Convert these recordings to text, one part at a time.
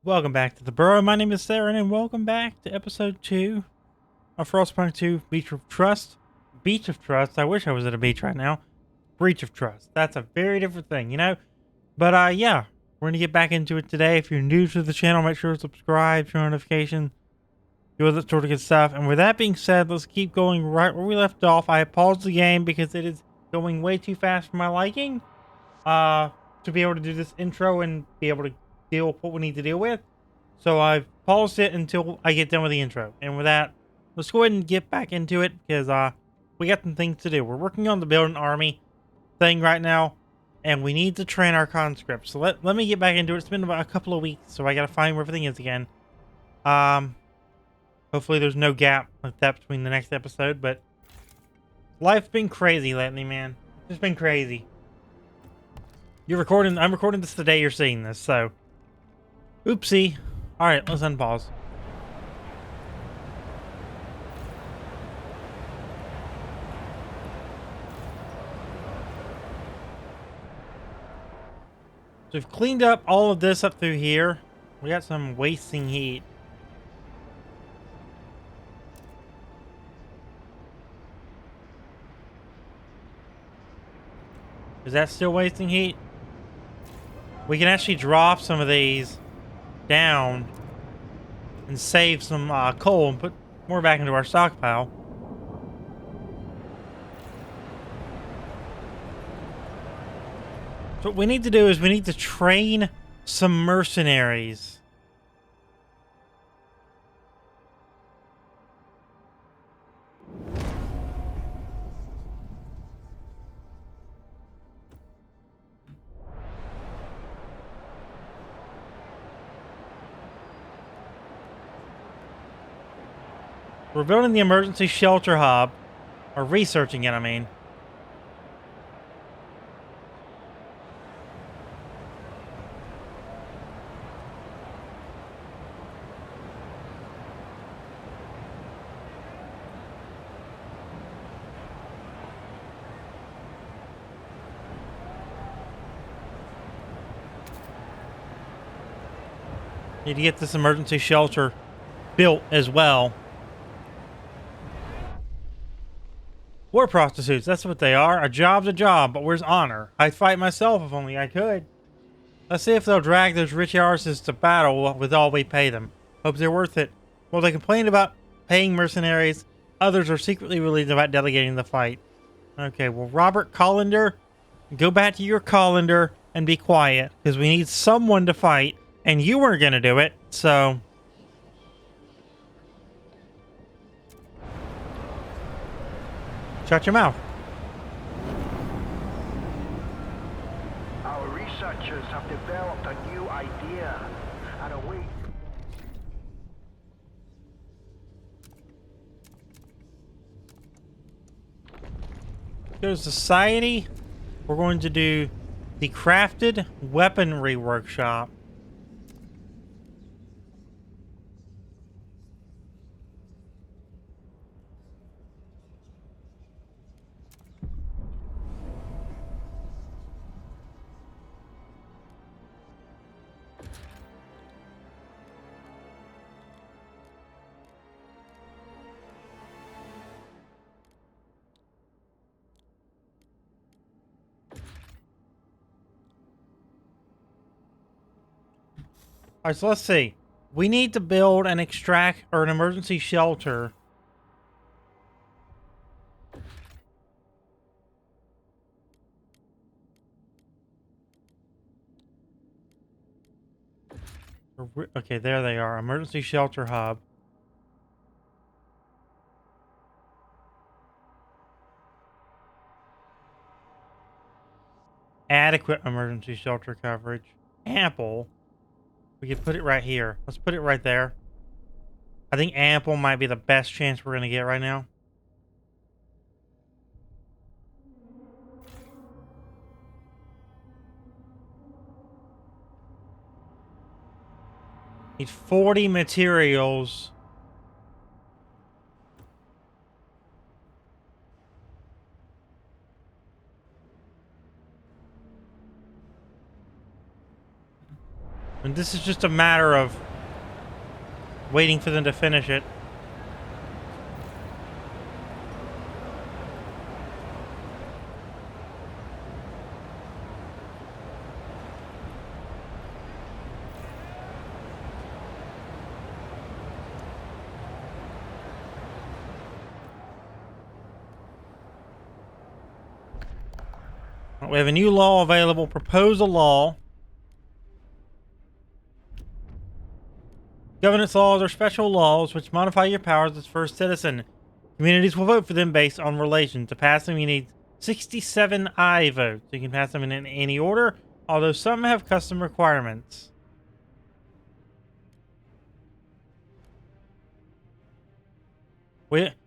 Welcome back to the Burrow. My name is Seren, and welcome back to episode 2 of Frostpunk 2 Beach of Trust. Beach of Trust? I wish I was at a beach right now. Breach of Trust. That's a very different thing, you know? But, yeah. We're going to get back into it today. If you're new to the channel, make sure to subscribe, turn on notifications, do all that sort of good stuff. And with that being said, let's keep going right where we left off. I paused the game because it is going way too fast for my liking. To be able to do this intro and be able to deal with what we need to deal with. So I've paused it until I get done with the intro. And with that, let's go ahead and get back into it because we got some things to do. We're working on the build an army thing right now, and we need to train our conscripts. So let me get back into it. It's been about a couple of weeks, so I gotta find where everything is again. Hopefully there's no gap like that between the next episode, but life's been crazy lately, man. It's just been crazy. I'm recording this the day you're seeing this, so oopsie. Alright, let's unpause. So we've cleaned up all of this up through here. We got some wasting heat. Is that still wasting heat? We can actually drop some of these down and save some coal and put more back into our stockpile. So what we need to do is we need to train some mercenaries. We're building the emergency shelter hub, or researching it, I mean. Need to get this emergency shelter built as well. War prostitutes, that's what they are. A job's a job, but where's honor? I'd fight myself if only I could. Let's see if they'll drag those rich arses to battle with all we pay them. Hope they're worth it. While they complain about paying mercenaries, others are secretly relieved about delegating the fight. Okay, well, Robert Collender, go back to your colander and be quiet, because we need someone to fight, and you weren't going to do it, so... shut your mouth. Our researchers have developed a new idea and a way. Go to society. We're going to do the crafted weaponry workshop. Alright, so let's see. We need to build an extract or an emergency shelter. Okay, there they are. Emergency shelter hub. Adequate emergency shelter coverage. Ample. We could put it right here. Let's put it right there. I think ample might be the best chance we're going to get right now. Need 40 materials. And this is just a matter of waiting for them to finish it. We have a new law available. Propose a law. Governance laws are special laws which modify your powers as first citizen. Communities will vote for them based on relation. To pass them, you need 67 I votes. You can pass them in any order, although some have custom requirements.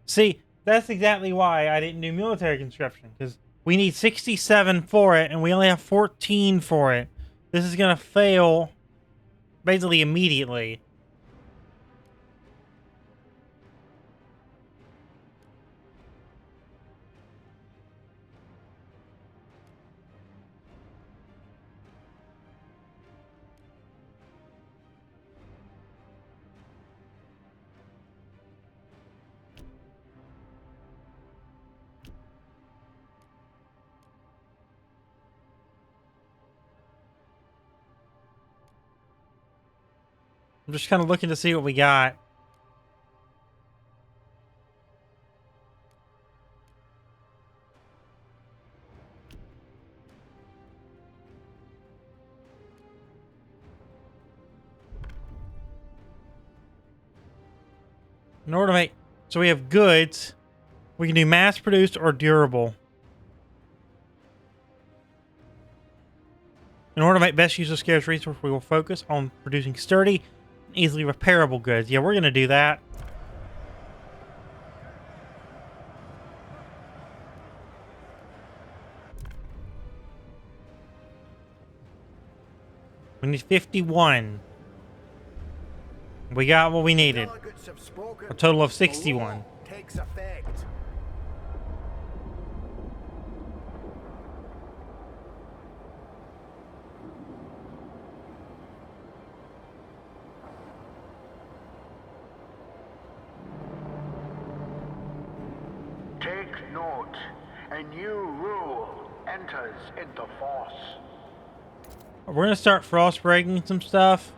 See, that's exactly why I didn't do military conscription, because we need 67 for it, and we only have 14 for it. This is going to fail basically immediately. I'm just kind of looking to see what we got. In order to make... So we have goods. We can do mass-produced or durable. In order to make best use of scarce resource, we will focus on producing sturdy and easily repairable goods. Yeah, we're going to do that. We need 51. We got what we needed. A total of 61. Takes effect. Take note. A new rule enters into force. We're going to start frost breaking some stuff.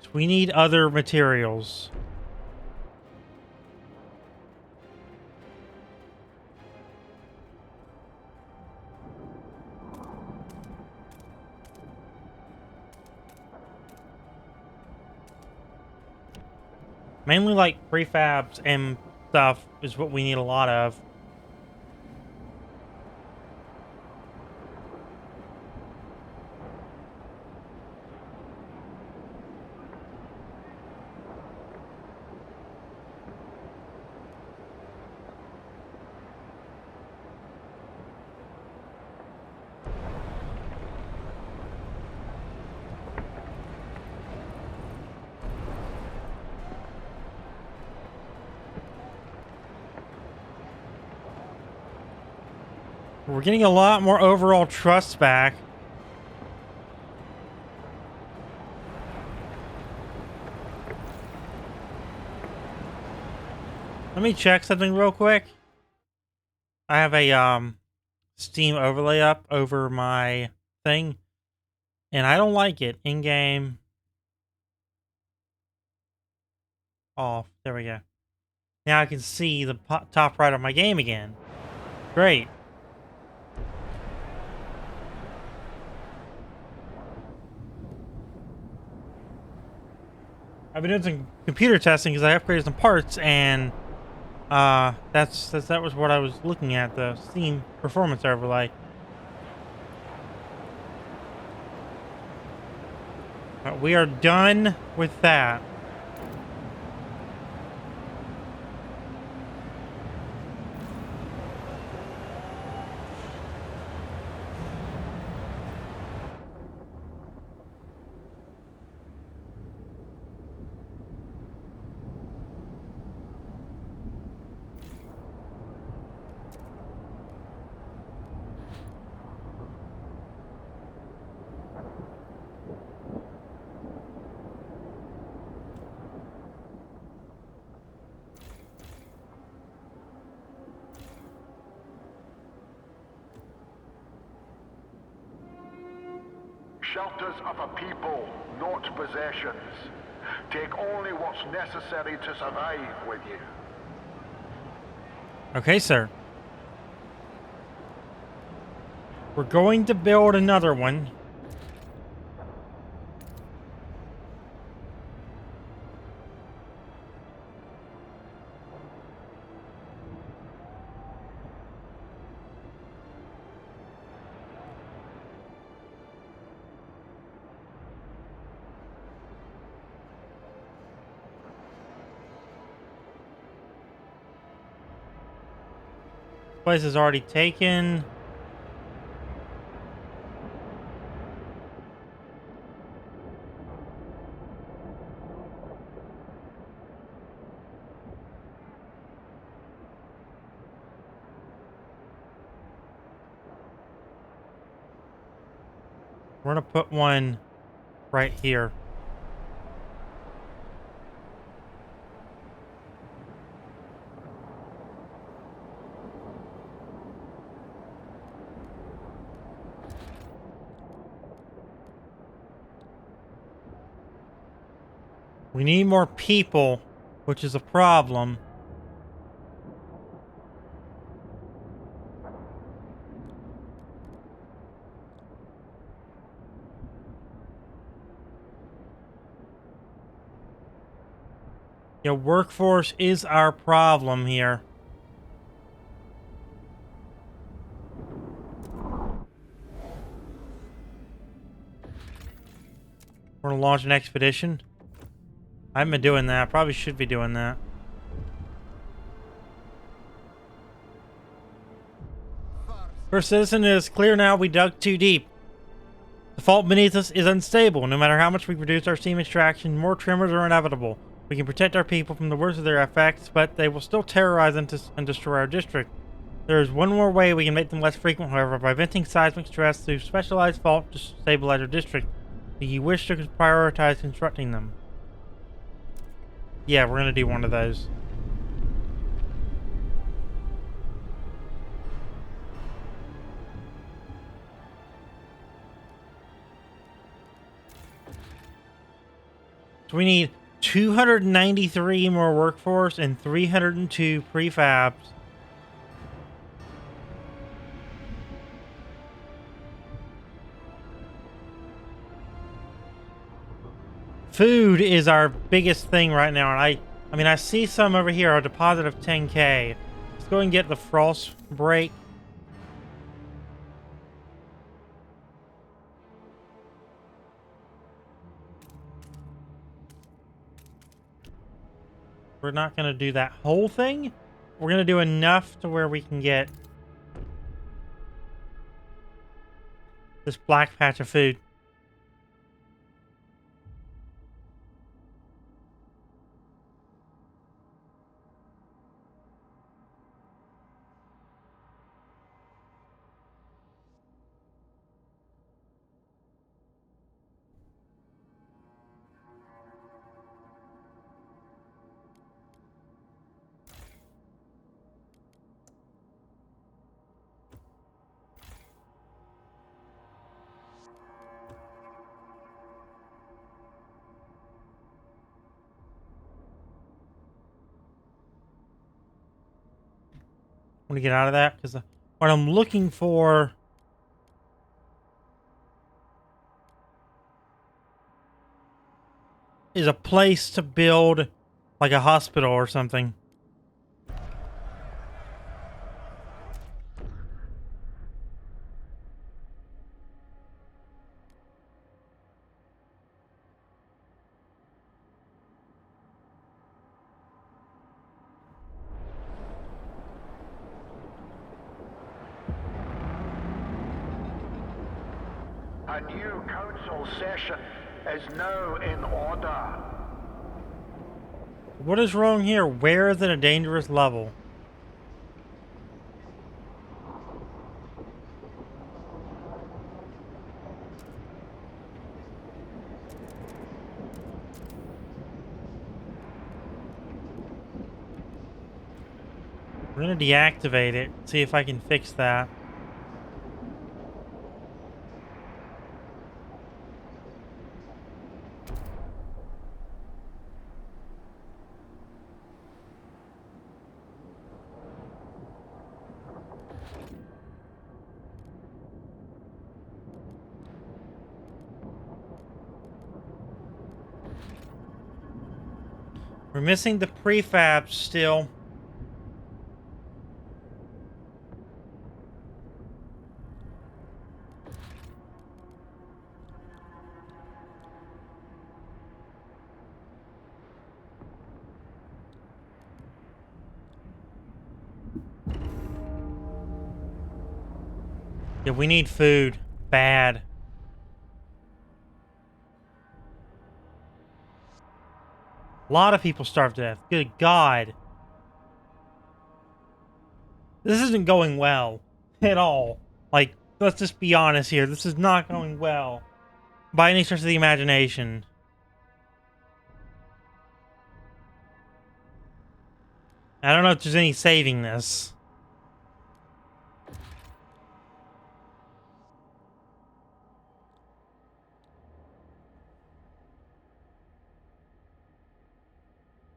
So we need other materials. Mainly like prefabs and stuff is what we need a lot of. We're getting a lot more overall trust back. Let me check something real quick. I have a Steam overlay up over my thing, and I don't like it. In-game off. There we go. Now I can see the top right of my game again. Great. I've been doing some computer testing because I upgraded some parts, and that was what I was looking at, the Steam performance overlay. We are done with that. shelters of a people, not possessions. Take only what's necessary to survive with you. Okay, sir. We're going to build another one. Place is already taken. We're gonna put one right here. We need more people, which is a problem. Your workforce is our problem here. We're gonna launch an expedition. I haven't been doing that. Probably should be doing that. First citizen, it is clear now we dug too deep. The fault beneath us is unstable. No matter how much we reduce our steam extraction, more tremors are inevitable. We can protect our people from the worst of their effects, but they will still terrorize and destroy our district. There is one more way we can make them less frequent, however, by venting seismic stress through specialized fault to stabilize our district. Do you wish to prioritize constructing them? Yeah, we're gonna do one of those. So we need 293 more workforce and 302 prefabs. Food is our biggest thing right now, and I mean, I see some over here, a deposit of 10K. Let's go and get the frost break. We're not going to do that whole thing. We're going to do enough to where we can get this black patch of food. I want to get out of that because what I'm looking for is a place to build like a hospital or something. A new council session is now in order. What is wrong here? Where is it a dangerous level? We're gonna deactivate it, see if I can fix that. We're missing the prefabs still. Yeah, we need food. Bad. A lot of people starve to death. Good God. This isn't going well. At all. Like, let's just be honest here. This is not going well. By any stretch of the imagination. I don't know if there's any saving this.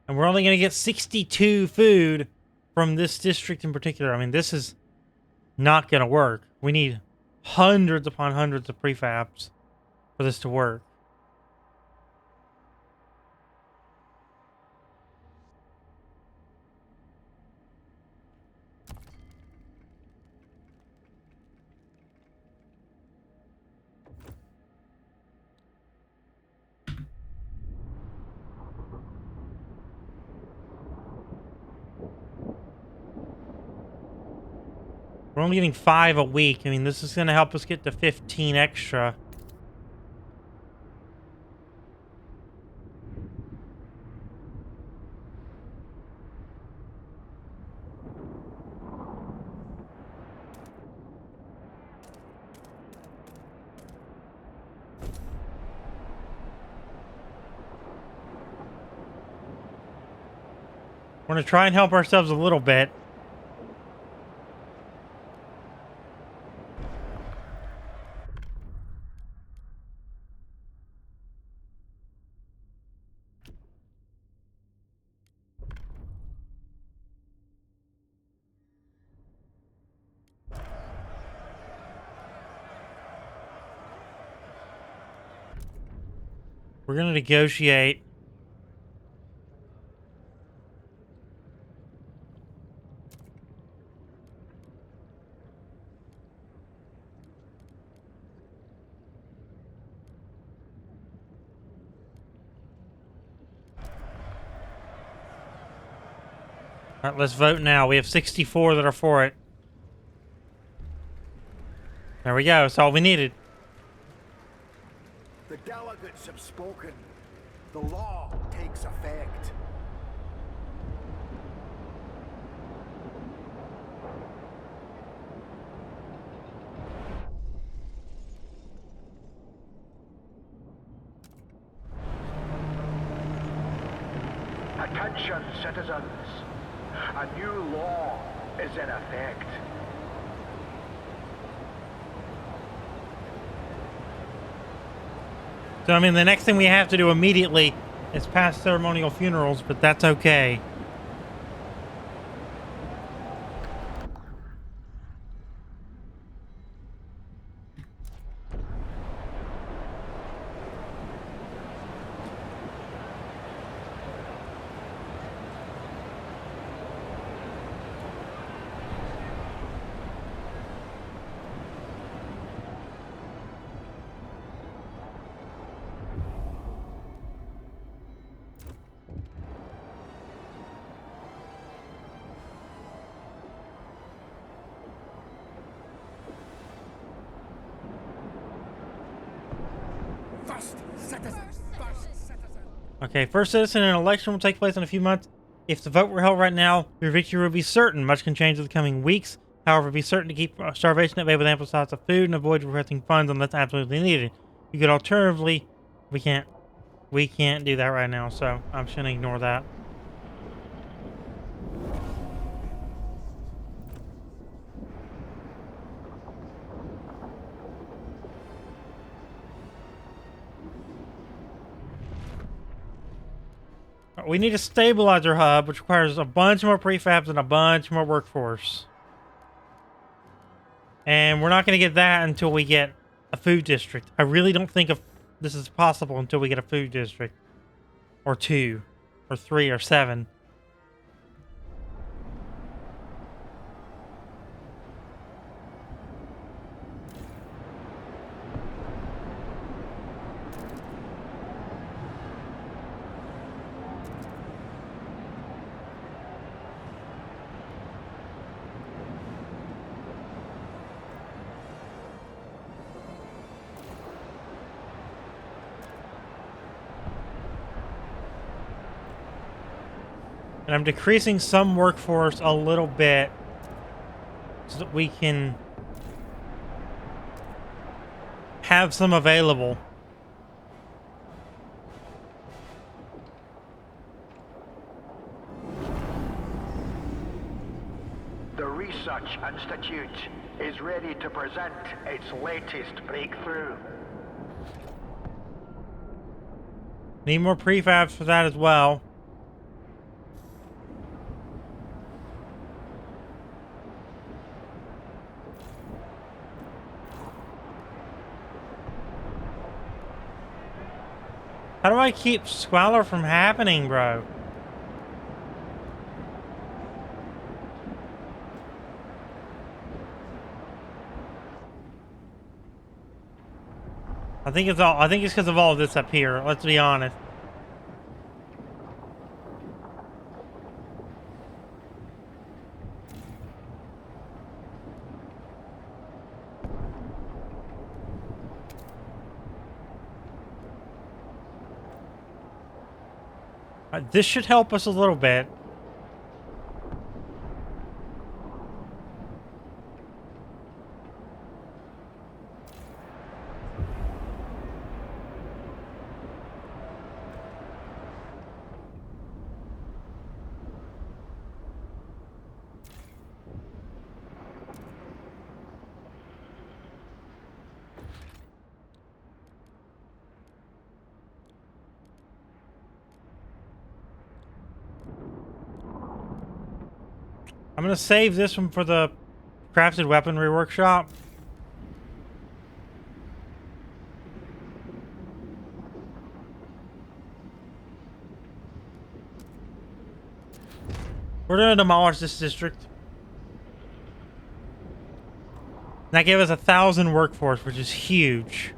And we're only going to get 62 food from this district in particular. I mean, this is not going to work. We need hundreds upon hundreds of prefabs for this to work. We're only getting 5 a week. I mean, this is going to help us get to 15 extra. We're going to try and help ourselves a little bit. We're going to negotiate. All right, let's vote now. We have 64 that are for it. There we go. That's all we needed. The delegates have spoken. The law takes effect. Attention, citizens. A new law is in effect. So, I mean, the next thing we have to do immediately is pass ceremonial funerals, but that's okay. Okay, first citizen, an election will take place in a few months. If the vote were held right now, your victory would be certain. Much can change in the coming weeks. However, be certain to keep starvation at bay with ample stocks of food and avoid requesting funds unless absolutely needed. You could alternatively, we can't do that right now, so I'm just gonna ignore that. We need a stabilizer hub, which requires a bunch more prefabs and a bunch more workforce. And we're not going to get that until we get a food district. I really don't think this is possible until we get a food district. Or 2. or 3 or 7. And I'm decreasing some workforce a little bit so that we can have some available. The Research Institute is ready to present its latest breakthrough. Need more prefabs for that as well. How do I keep squalor from happening, bro? I think it's because of all of this up here, let's be honest. This should help us a little bit. I'm gonna save this one for the crafted weaponry workshop. We're gonna demolish this district. That gave us 1,000 workforce, which is huge.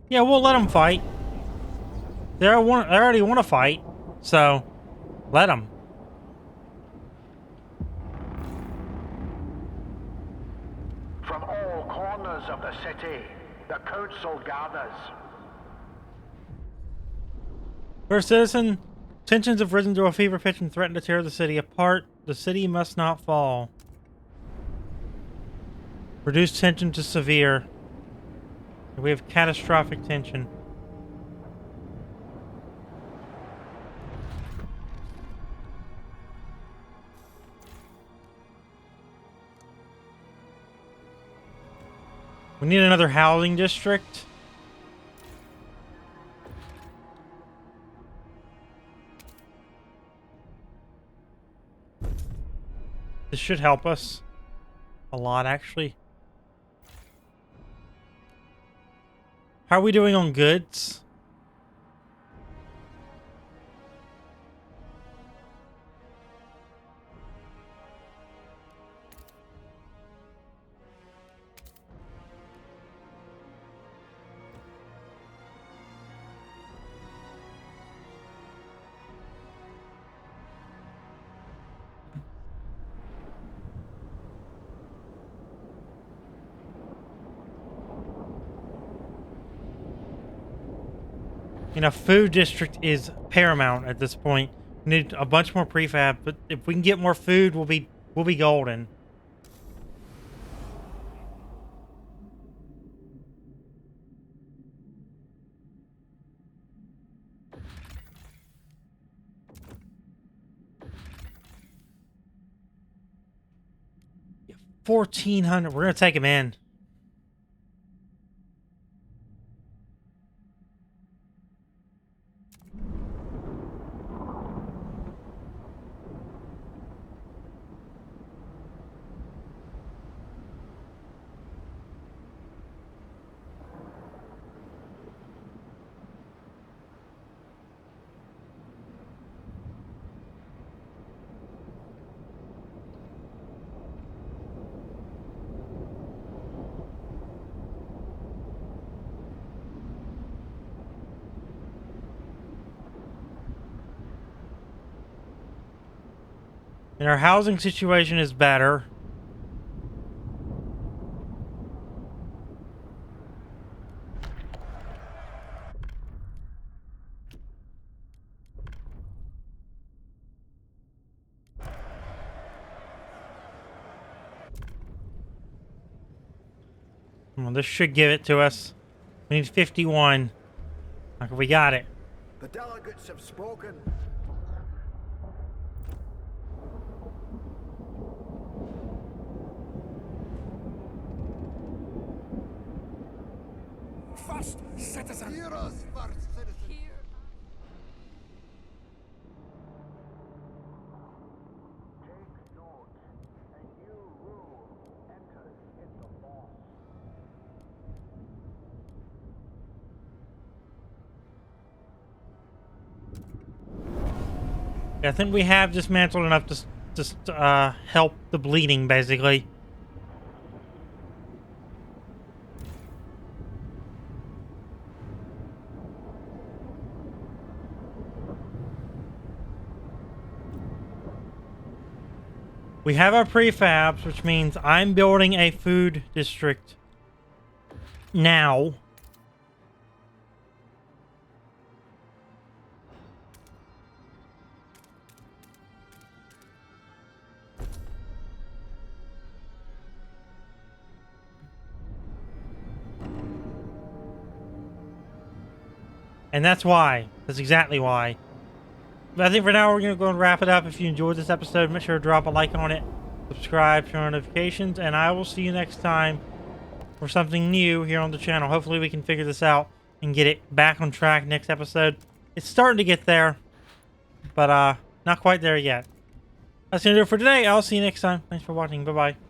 Yeah, we'll let them fight. They already want to fight, so let them. From all corners of the city, the council gathers. First citizen, tensions have risen to a fever pitch and threaten to tear the city apart. The city must not fall. Reduce tension to severe. We have catastrophic tension. We need another housing district. This should help us a lot, actually. How are we doing on goods? You know, food district is paramount at this point. We need a bunch more prefab, but if we can get more food, we'll be golden. Yeah, 1,400. We're gonna take him in. And our housing situation is better. Come on, this should give it to us. We need 51. Okay, we got it. The delegates have spoken. First citizen. Hear us, first citizen. Here. Take note. A new rule enters into law. I think we have dismantled enough to just help the bleeding, basically. We have our prefabs, which means I'm building a food district now. And that's why. That's exactly why. But I think for now we're going to go and wrap it up. If you enjoyed this episode, make sure to drop a like on it, subscribe, turn on notifications, and I will see you next time for something new here on the channel. Hopefully we can figure this out and get it back on track next episode. It's starting to get there, but not quite there yet. That's going to do it for today. I'll see you next time. Thanks for watching. Bye-bye.